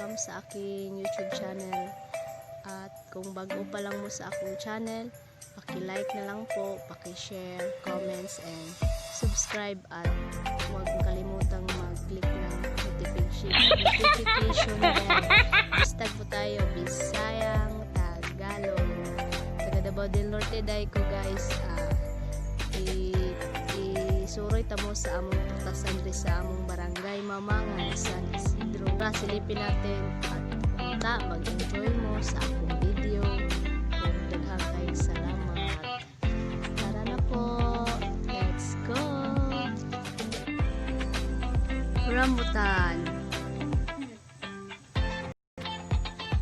welcome sa aking YouTube channel. At kung bago pa lang mo sa akong channel, paki-like na lang po, paki-share, comments, and subscribe. At huwag kalimutang mag-click ng notification bell. Hashtag po tayo, Bisayang Tagalog. Taga Davao del Norte day ko guys. Isuroy tamo sa among tutasan rin sa among barangay Mamangan, San Isidro. Silipin natin at mag-enjoy mo sa akong video. Daghang kayong salamat. Tara na po, let's go! Rambutan,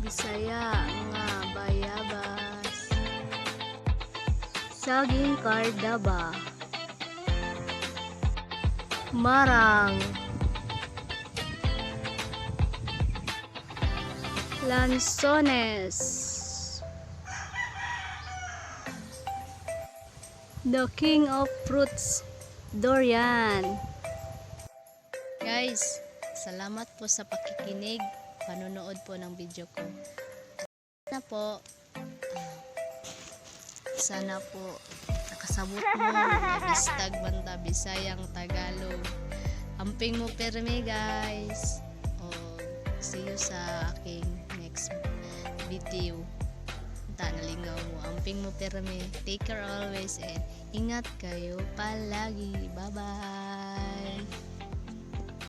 Bisaya nga bayabas, saging kardaba, marang, lansones, the king of fruits, durian. Guys, salamat po sa pakikinig, panonood po ng video ko. Sana po nakasabot mo, Bistag Banta, Bisayang Tagalog. Amping mo perme guys. See you sa aking next video. Nalingaw mo, amping mo perme. Take care always and ingat kayo palagi. Bye bye.